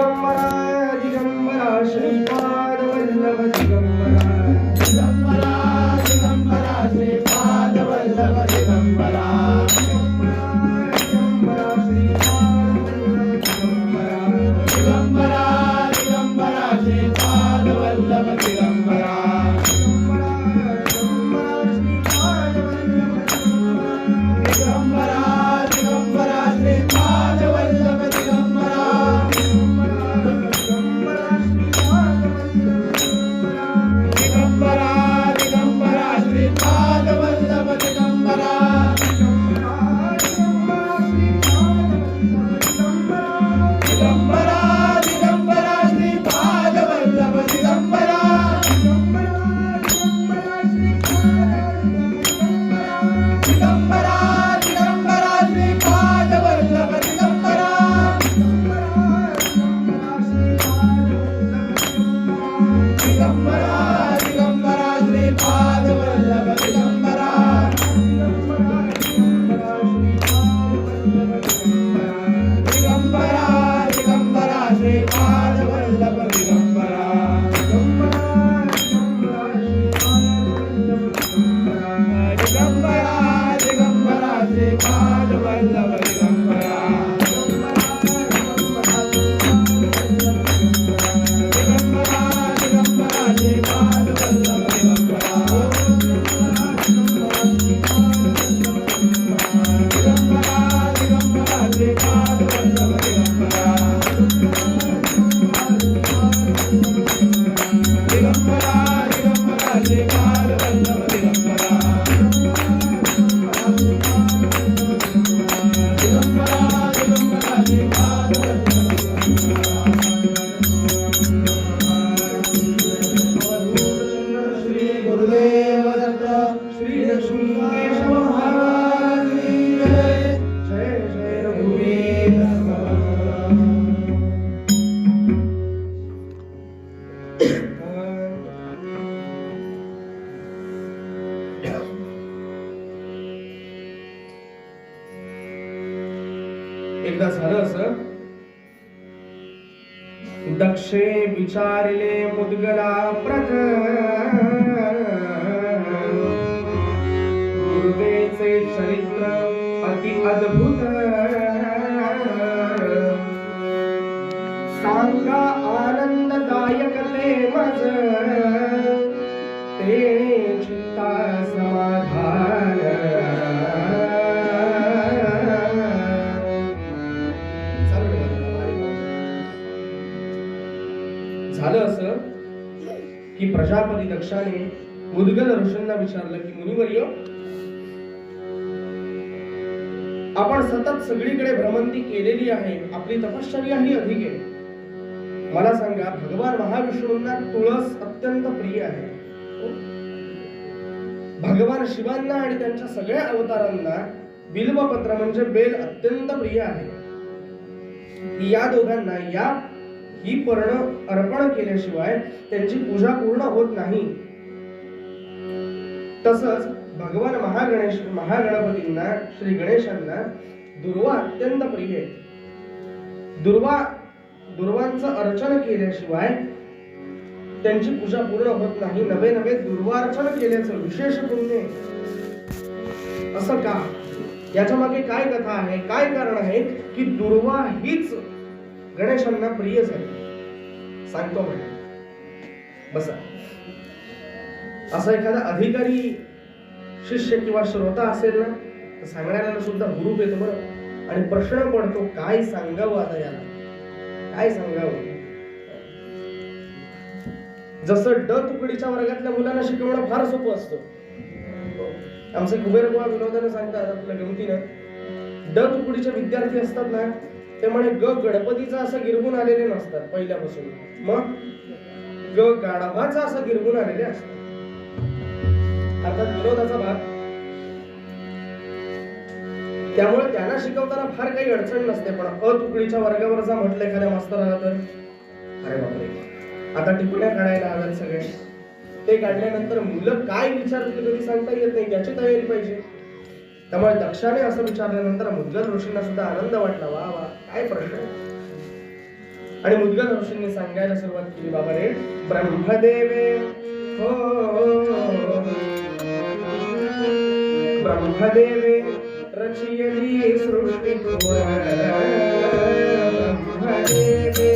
दिगंबरा दिगंबरा श्रीपाद वल्लभ दिगंबरा दिगंबरा दिगंबरा श्रीपाद वल्लभ दिगंबरा दिगंबरा श्रीपाद वल्लभ दिगंबरा दिगंबरा दिगंबरा श्रीपाद वल्लभ दिगंबरा दिगंबरा दिगंबरा श्रीपाद वल्लभ दिगंबरा दिगंबरा दिगंबरा श्रीपाद वल्लभ दिगंबरा दिगंबरा दिगंबरा श्रीपाद वल्लभ दिगंबरा दिगंबरा दिगंबरा श्रीपाद वल्लभ दिगंबरा दिगंबरा दिगंबरा श्रीपाद वल्लभ दिगंबरा दिगंबरा दिगंबरा श्रीपाद वल्लभ दिगंबरा दिगंबरा दिगंबरा श्रीपाद वल्लभ दिगंबरा दिगंबरा दिगंबरा श्रीपाद वल्लभ दिगंबरा दिगंबरा दिगंबरा श्रीपाद वल्लभ दिगंबरा दिगंबरा दिगंबरा श्रीपाद वल्लभ दिगंबरा दिगंबरा दिगंबरा श्रीपाद वल्लभ श्री गुरुदेव दत्त श्री लक्ष्मीकेश महाराज की जय जय जय रघुवीर एकदा झालं असं, दक्षे विचारले मुद्गला प्रत गुरुवेचे चरित्र अति अद्भुत सांगा आनंददायक ते मज तेणे चित्ता समाधान झालं असं की प्रजापती दक्षाने मुद्गल ऋषींना विचारलं की मुनिवर्य, आपण सतत सगळीकडे भ्रमंती केलेली आहे, आपली तपश्चर्या ही अधिक आहे. मला सांगा, भगवान महाविष्णूंना तुळस अत्यंत प्रिय आहे. भगवान शिवांना आणि त्यांच्या सगळ्या अवतारांना बिल्वपत्र म्हणजे बेल अत्यंत प्रिय आहे. या दोघांना ही पर्ण अर्पण केल्याशिवाय त्यांची पूजा पूर्ण होत नाही. तसंच भगवान महागणपतींना श्री गणेशांना दुर्वा अत्यंत प्रिय आहे. दुर्वांचं अर्चन केल्याशिवाय त्यांची पूजा पूर्ण होत नाही. नवे नवे दुर्वार्चन केल्याचं विशेष पुण्य. असं का? याच्या मागे काय कथा आहे, काय कारण आहे की दुर्वा हीच गणेशांना प्रिय झाली? सांगतो म्हणजे बसा. असा एखादा अधिकारी शिष्य किंवा श्रोता असेल ना, तर सांगणाऱ्याला सुद्धा हुरूप येतो बरं. आणि प्रश्न पडतो, काय सांगावं आता याला, काय सांगावं? जसं ड तुकडीच्या वर्गातल्या मुलांना शिकवणं फार सोपं असतं. आमचे कुबेर बुवा विनोदाने सांगतात आपल्या गमतीनं, ड तुकडीचे विद्यार्थी असतात ना, ते म्हणे गणपतीचा असं गिरगून आलेले नसतात पहिल्यापासून, मग गाढवाचा असं गिरगून आलेले असतात. अर्थात विनोदाचा भाग. त्यामुळे त्यांना शिकवताना फार काही अडचण नसते. पण अ तुकडीच्या वर्गावर जा म्हटलं एखाद्या मास्तराला तर अरे बापरे, आता टिपण्या काढायला हव्यात सगळे. ते काढल्यानंतर मुलं काय विचारतील कधी सांगता येत नाही, त्याची तयारी पाहिजे. त्यामुळे दक्षाने असं विचारल्यानंतर मुद्गल ऋषींना सुद्धा आनंद वाटला. वा वा, काय प्रश्न. आणि मुद्गल ऋषींनी सांगायला सुरुवात केली, बाबा रे ब्रह्मदेवे हो ब्रह्मदेवे रचियली सृष्टी घोर ब्रह्मदेवे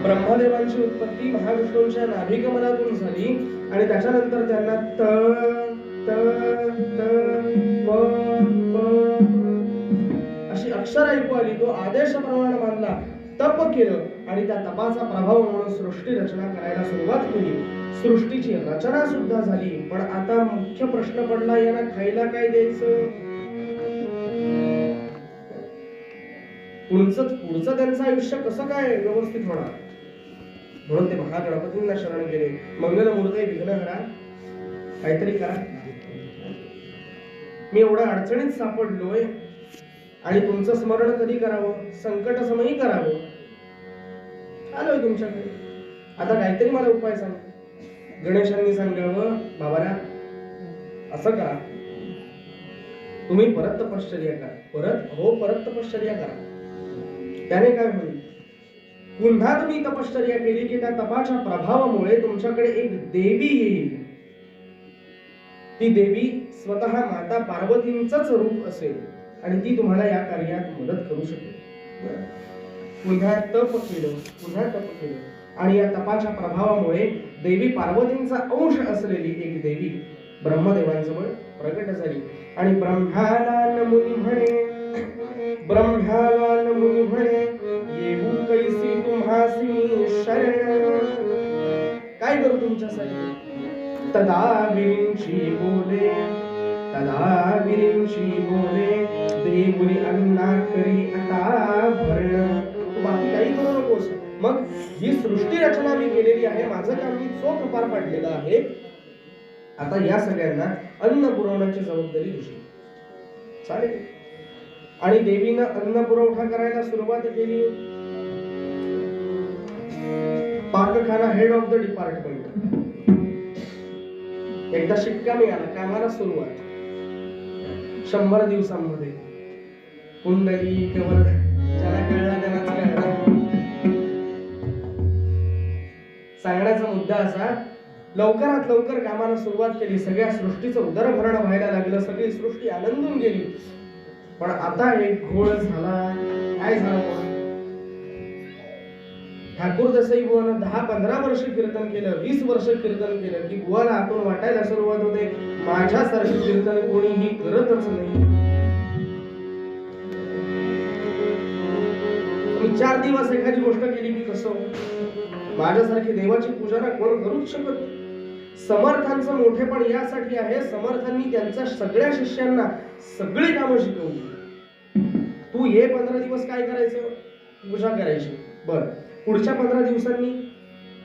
ब्रह्मदेवांची उत्पत्ती महाविष्णूंच्या नाभिकमलातून झाली आणि त्याच्यानंतर त्यांना त त त प प अशी अक्षर ऐकू आली. तो आदेशाप्रमाणे मानला, तप केलं आणि त्या तपाचा प्रभाव म्हणून सृष्टी रचना करायला सुरुवात केली. सृष्टीची रचना सुद्धा झाली. पण आता मुख्य प्रश्न पडला, यांना खायला काय द्यायचं? पुढचं त्यांचं आयुष्य कसं काय व्यवस्थित होणार? म्हणून ते महागणपतींना शरण गेले. मंगलमूर्ती विघ्नहरा, काहीतरी करा. मी एवढ्या अडचणीत सापडलोय आणि तुमचं स्मरण कधी करावं? संकट समयी करावं. आलोय तुमच्याकडे, आता काहीतरी मला उपाय सांग. गणेशांनी सांगावं, बाबारा असं करा, तुम्ही परत तपश्चर्या करा. परत तपश्चर्या करा. त्याने काय होईल? पुन्हा तुम्ही तपश्चर्या केली की त्या तपाच्या प्रभावामुळे तुमच्याकडे एक देवी येईल. ती देवी स्वतः माता पार्वतींचंच रूप असेल आणि ती तुम्हाला या कार्यात मदत करू शकेल. पुन्हा तप केलं आणि या तपाच्या प्रभावामुळे देवी पार्वतींचा अंश असलेली एक देवी ब्रह्मदेवांजवळ प्रकट झाली. आणि ब्रह्माला मुनी म्हणे येऊ कैसी तुम्हासी शरण. काय करू तुमच्यासाठी? तदा विरिंशी बोले देवुनी अन्ना करी आता भरण. बाकी काही करू नकोस. मग ही सृष्टी रचना मी केलेली आहे, माझं काम मी चोख पार पाडलेलं आहे. आता या सगळ्यांना अन्न पुरवण्याची जबाबदारी तुझी. चालेल? आणि देवीनं अन्न पुरवठा करायला सुरुवात केली. पाकखाना हेड ऑफ द डिपार्टमेंट. एकदा शिक्का मिळाला, कामाला सुरुवात. 100 दिवसांमध्ये कुंडली केवळ ज्याला कळला त्यालाच कळला. सांगण्याचा मुद्दा असा, लवकरात लवकर कामाला सुरुवात केली. सगळ्या सृष्टीचं उदरभरण व्हायला लागलं. सगळी सृष्टी आनंदून गेली. पण आता एक घोळ झाला. काय झालं? ठाकूर देसाई बुवानं 10-15 वर्ष कीर्तन केलं, 20 वर्ष कीर्तन केलं की बुवाला आतून वाटायला सुरुवात होते, माझ्यासारखे कीर्तन कोणीही करतच नाही. मी 4 दिवस एखादी गोष्ट केली की कसं? माझ्यासारखी देवाची पूजा ना कोण करूच शकत. समर्थांचं मोठेपण यासाठी आहे, समर्थांनी त्यांच्या सगळ्या शिष्यांना सगळी कामं शिकवली. तू हे 15 दिवस काय करायचं? पूजा करायची. बर, पुढच्या 15 दिवसांनी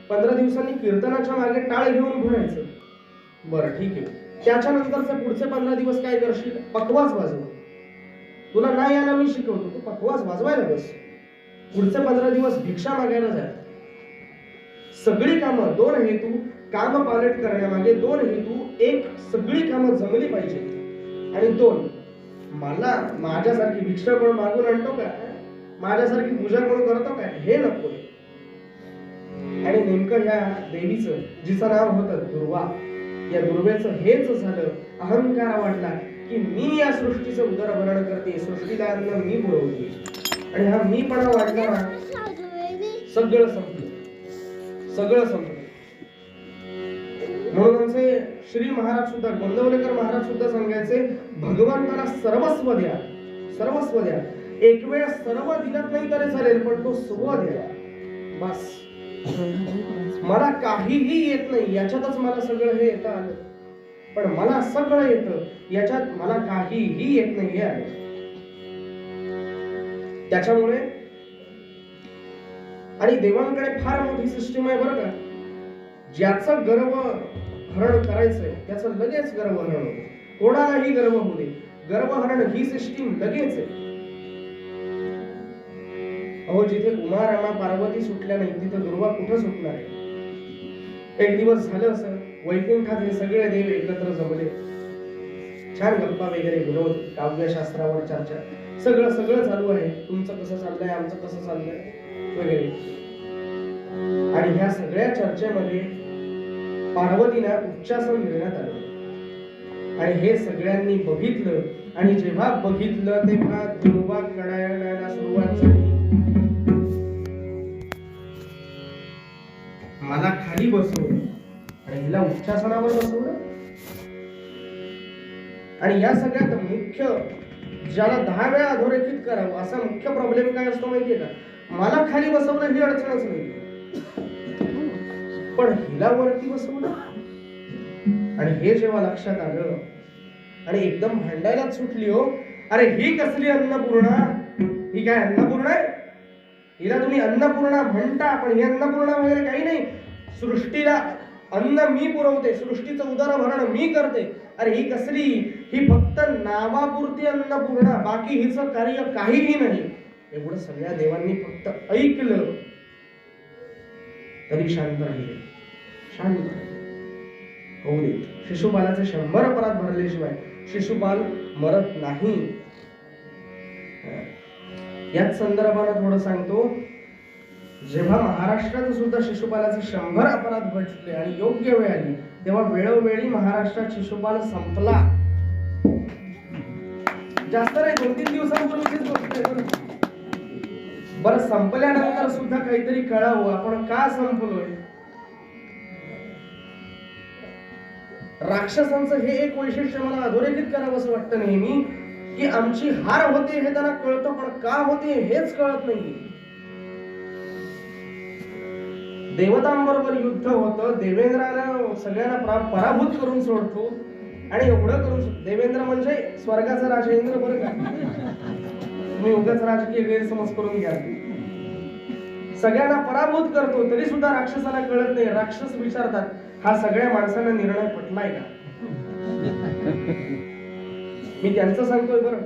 15 दिवसांनी कीर्तनाच्या मागे टाळ घेऊन भरायचं. बरं ठीक आहे. त्याच्यानंतरचे पुढचे 15 दिवस काय करशील? पखवाज वाजव. तुला नाही आला मी शिकवतो, तू पखवाज वाजवायला बस. पुढचे 15 दिवस भिक्षा मागायला जाय. सगळी कामं, 2 हेतू काम पालट करण्यामागे 2 हेतू. 1 सगळी कामं जमली पाहिजे आणि 2 मला माझ्यासारखी भिक्षा कोण मागून आणतो का, माझ्यासारखी पूजा कोण करतो का, हे नको. आणि नेमकं ह्या देवीचं जिचं नाव होतं दुर्वा, या दुर्वेचं हेच झालं. अहंकार वाटला की मी या सृष्टीचं उदरभरण करते, सृष्टीला अन्न मी पुरवते. आणि हा मीपणा वाटला ना, सगळं संपलं, सगळं संपलं. म्हणून आमचे श्री महाराज सुद्धा, गोंदवलेकर महाराज सुद्धा सांगायचे, भगवंताला सर्वस्व द्या, सर्वस्व द्या. एक वेळ सर्व दिलत नाही तरी चालेल, पण तो स्व द्या बस. मला काहीही येत नाही, याच्यातच मला सगळं हे येतं आलं, पण मला सगळं येतं, याच्यात मला काहीही येत नाही हे आलं. त्याच्यामुळे आणि देवांकडे फार मोठी सिस्टीम आहे बरं का. ज्याचं गर्व हरण करायचंय त्याचं लगेच गर्व हरण होतं. कोणालाही गर्व होऊ दे, गर्व हरण ही सिस्टीम लगेच आहे. अहो, जिथे उमा रामा पार्वती सुटल्या नाही तिथे दुर्वा कुठं सुटणार आहे? एक दिवस झालं असं, वैकुंठात हे सगळे देव एकत्र जमले, छान गप्पा वगैरे, विनोद, काव्यशास्त्रावर चर्चा, सगळं सगळं चालू आहे. तुमचं कसं चाललंय, आमचं कसं चाललंय वगैरे. आणि ह्या सगळ्या चर्चेमध्ये पार्वतीला उच्चासन देण्यात आलं आणि हे सगळ्यांनी बघितलं. आणि जेव्हा बघितलं तेव्हा दुर्वा कडायला सुरुवात झाली. मला खाली बसवलं आणि हिला उच्चासनावर बसवलं. आणि या सगळ्यात मुख्य, ज्याला 10 वेळा अधोरेखित करावं असा मुख्य प्रॉब्लेम काय असतो माहितीये का? मला खाली बसवलं ही अडचणच नाही, पण हिला वरती बसवलं. आणि हे जेव्हा लक्षात आलं आणि एकदम भांडायलाच सुटली. हो, अरे ही कसली अन्नपूर्णा? ही काय अन्नपूर्णा आहे? हिला तुम्ही अन्नपूर्णा म्हणता, पण ही अन्नपूर्णा वगैरे काही नाही. सृष्टीला अन्न मी पुरवते, सृष्टीचं उदरभरण मी करते. अरे ही कसली? ही फक्त नावापुरती अन्नपूर्णा, बाकी हिचं कार्य काहीही नाही. एवढं सगळ्या देवांनी फक्त ऐकलं तरी शांत राहिले, शांत होऊ देत. शिशुपालाचे 100 अपराध भरल्याशिवाय शिशुपाल मरत नाही. याच संदर्भाने थोडं सांगतो. जेव्हा महाराष्ट्रात सुद्धा शिशुपालाचे 100 अपराध घडले आणि योग्य वेळ आली, तेव्हा वेळोवेळी महाराष्ट्रात शिशुपाल संपला. जास्त नाही, 2-3 दिवसांपूर्वीच गोष्ट आहे. बरं, संपल्यानंतर सुद्धा काहीतरी कळावं, आपण का संपलोय. राक्षसांचं हे एक वैशिष्ट्य मला अधोरेखित करावं असं वाटतं नेहमी, की आमची हार होते हे त्यांना कळतं, पण का होते हेच कळत नाही. देवतांबरोबर युद्ध होतं, देवेंद्राला सगळ्यांना पराभूत करून सोडतो. आणि एवढं करून, देवेंद्र म्हणजे स्वर्गाचा राजेंद्र बरं का, तुम्ही उगाच राजकीय गैरसमज करून घ्या. सगळ्यांना पराभूत करतो तरी सुद्धा राक्षसाला कळत नाही. राक्षस विचारतात, हा सगळ्या माणसांना निर्णय पटलाय का? मी त्यांचं सांगतोय बरं,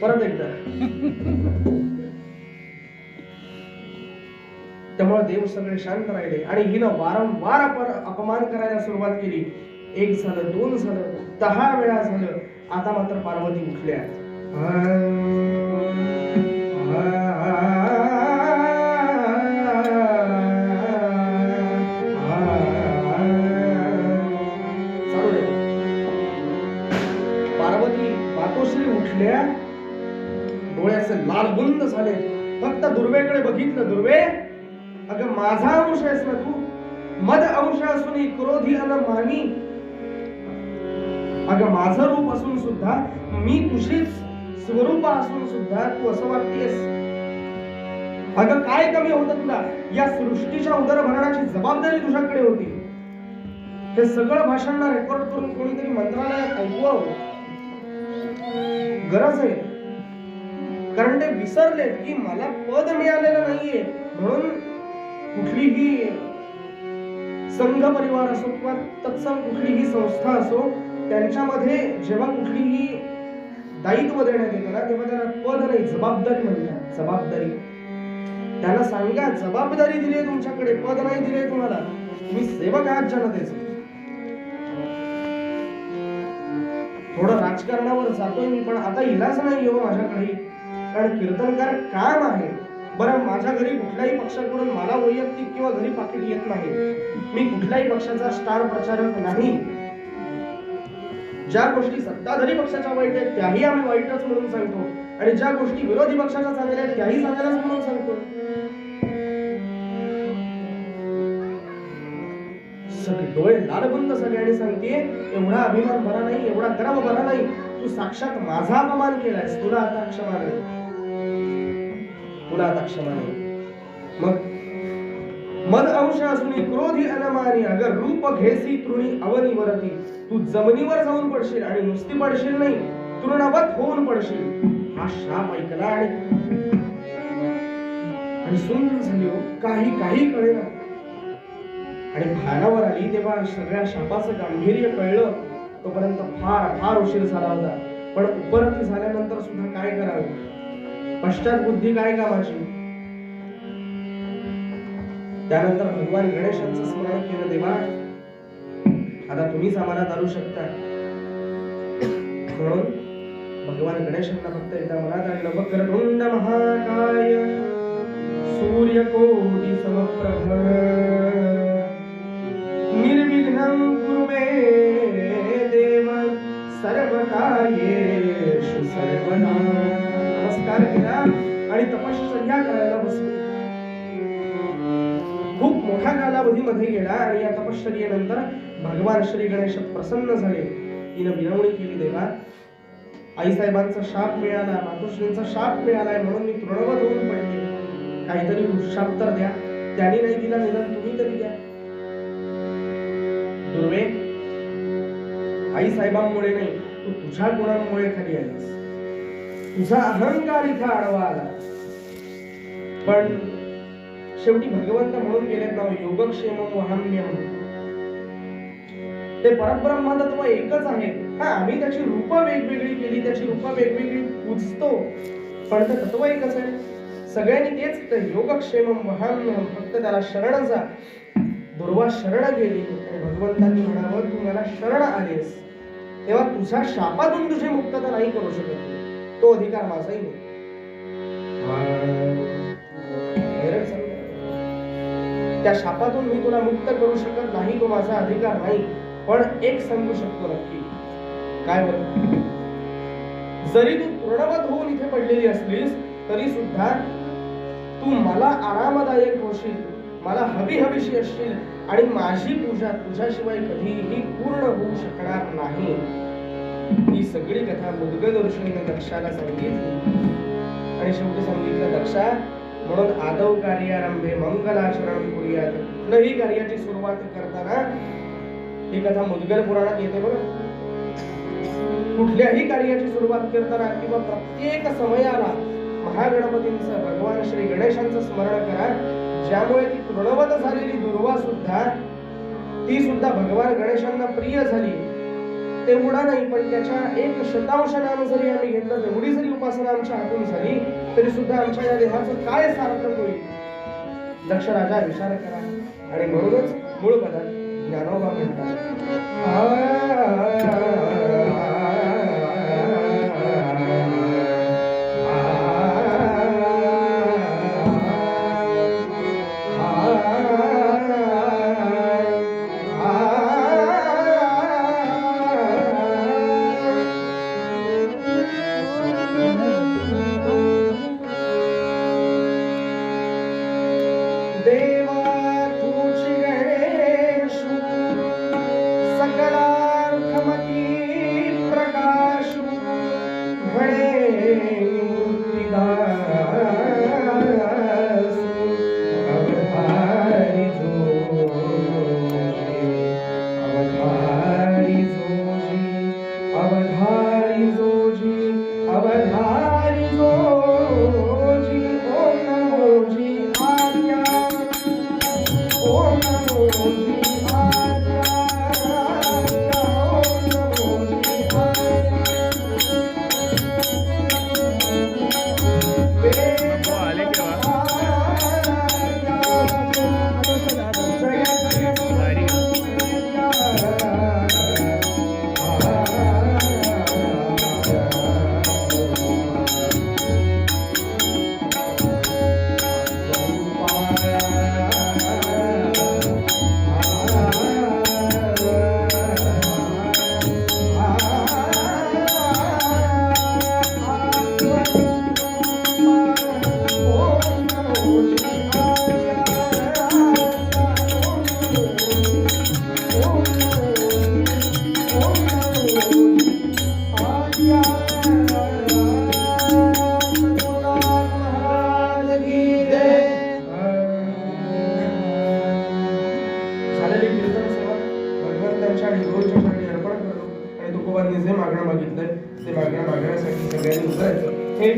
परत एकदा. त्यामुळे देव सगळे शांत राहिले आणि हिनं वारंवार अपमान करायला सुरुवात केली. 1 झालं, 2 झालं, 10 वेळा झालं. आता मात्र पार्वती उठल्या. पार्वती मातोश्री उठल्या, डोळ्याचे लालबुंद झाले. फक्त दुर्वेकडे बघितलं. दुर्वे, अगं माझा अंश आहेस ना तू, मद अंश असून क्रोधी अन मानी. अगं माझं रूप असून सुद्धा, मी तुझीच स्वरूप असून सुद्धा तू असं वागतेस. अगं काय कमी होतं तुला? या सृष्टीच्या उदरभरणाची जबाबदारी तुझ्याकडे होती. हे सगळं भाषण रेकॉर्ड करून कोणीतरी मंत्रालयात ऐकवावं गरज आहे. कारण ते विसरले की मला पद मिळालेलं नाहीये, म्हणून कुठलीही संघ परिवार असो किंवा तत्सम कुठलीही संस्था असो, त्यांच्यामध्ये जेव्हा कुठलीही दायित्व देण्यात येतं ना, तेव्हा त्याला पद नाही जबाबदारी म्हणतात. जबाबदारी त्यांना सांगा, जबाबदारी दिली आहे तुमच्याकडे, पद नाही दिले तुम्हाला, तुम्ही सेवक आहात जनतेचे. थोडं राजकारणावर जातोय मी, पण आता इलाज नाही हो माझ्याकडे, कारण कीर्तनकार काम आहे. बरं, माझ्या घरी कुठल्याही पक्षाकडून मला वैयक्तिक किंवा घरी पाकिट येत नाही. मी कुठल्याही पक्षाचा स्टार प्रचारक नाही. ज्या गोष्टी सत्ताधारी पक्षाच्या वाईट आहेत त्याही आम्ही वाईटच म्हणून सांगतो, आणि ज्या गोष्टी विरोधी पक्षाच्या चांगल्या आहेत त्याही चांगल्याच म्हणून सांगतो. डोळे लाल बंद सगळ्यांनी सांगते, एवढा अभिमान बरा नाही, एवढा गर्व बरा नाही, तू साक्षात माझा अपमान केलायस, तुला आता क्षमा नाही, तुला आता क्षमा नाही. मग मद अंश असुनी क्रोधी अनमानी, अगर रूप घेसी तृणी अवनीवरती, तू जमिनीवर जाऊन पडशील आणि नुसती पडशील नाही, तृणवत होऊन पडशील. हा शाप ऐकला आणि सुंदर झाली हो, काही कळेना. आणि भानावर आली तेव्हा सगळ्या शापाचं गांभीर्य कळलं. तोपर्यंत फार उशीर झाला होता. पण उपरती झाल्यानंतर सुद्धा काय करावे, पश्चात बुद्धी काय कामाची. त्यानंतर भगवान गणेशांचं स्मरण केलं. देवा, आता तुम्हीच आम्हाला तारू शकता. म्हणून भगवान गणेशांना फक्त एकदा मनात आणलं, वक्रतुंड महाकाय सूर्यकोटि समप्रभ निर्विघ्नं कुरु मे देव सर्वकार्येषु सर्वदा. नमस्कार केला आणि तपश्चर्या करायला बसले. खूप मोठ्या कालावधीमध्ये गेला आणि या तपश्चर्येनंतर भगवान श्री गणेश प्रसन्न झाले. तिनं विनवणी केली, देवा, आईसाहेबांचा शाप मिळाला, मातोश्रींचा शाप मिळालाय म्हणून मी तृणवत होऊन पडले. काहीतरी शाप तर द्या. त्यांनी नाही दिला, निदान तुम्ही तरी द्या. दुर्वे, आई साहेबांमुळे नाही, तू तुझ्या गुणांमुळे खाली आलीस. तुझा अहंकार इथं आडवा आला. पण शेवटी भगवंत म्हणून गेलेत ना, योगक्षेमं वहाम्यहम्. ते परब्रह्म तत्व एकच आहे. हा, आम्ही त्याची रूप वेगवेगळी केली, त्याची रूप वेगवेगळी पूजतो, पण ते तत्व एकच आहे. सगळ्यांनी तेच योगक्षेमं वहाम्यहम्. फक्त त्याला शरण जा. दुर्वा शरण गेली आणि भगवंतांनी म्हणावं, तू मला शरण आलेस तेव्हा तुझ्या शापातून तुझी मुक्तता नाही करू शकत. तो अधिकार माझाही नाही. त्या शापातून मी तुला मुक्त करू शकत नाही, तो माझा अधिकार नाही. पण एक सांगू शकतो नक्की, काय बरं, जरी तू तृणवत होऊन इथे पडलेली असलीस तरी सुद्धा तू मला आरामदायक होशील, मला हवीशी असशील, आणि माझी पूजा तुझ्याशिवाय कधीही पूर्ण होऊ शकणार नाही. ही सगळी कथा मुद्गल ऋषीने दक्षाला सांगितली. आणि शेवटी सांगितलं, दक्षा, म्हणून आदौ कार्यारंभे मंगलाचरण करूयात. कुठल्याही कार्याची सुरुवात करताना, ही कथा मुद्गल पुराणात येते बघा, कुठल्याही कार्याची सुरुवात करताना किंवा प्रत्येक समयाला महागणपतींचं, भगवान श्री गणेशांचं स्मरण करा. ज्यामुळे ती तृणवत झालेली दुर्वा सुद्धा, ती सुद्धा भगवान गणेशांना प्रिय झाली. तेवढा नाही, पण त्याच्या 1/100 नाम जरी आम्ही घेतलं, तेवढी जरी उपासना आमच्या हातून झाली तरी सुद्धा आमच्या या देहाचं काय सार्थक होईल. दक्ष राजा विचार करा. आणि म्हणूनच मूळ पदात ज्ञानोबा म्हणतात, देवा तुझी गणेशू सर्वांनी जे मागणं मागितलंय ते मागणं मागण्यासाठी सगळ्यांनी उतरायचं. हे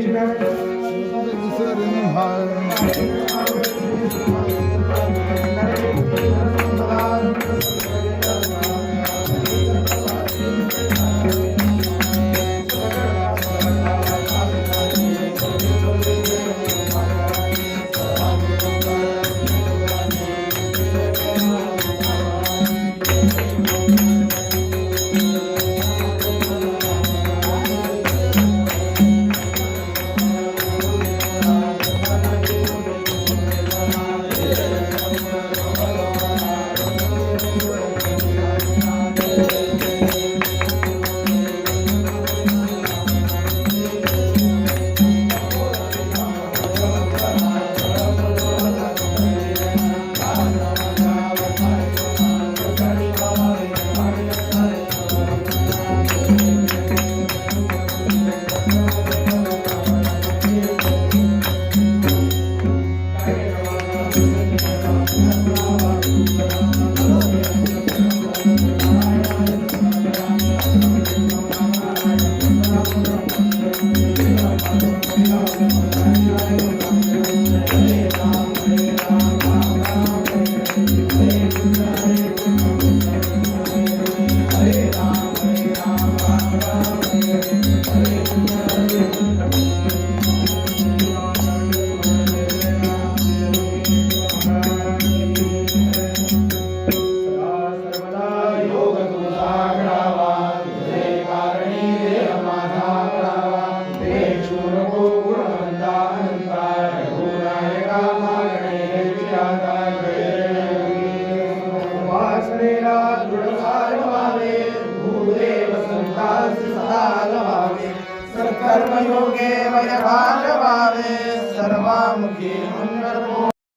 कर्मयोगे वैभागभावे सर्वामुखी मंगल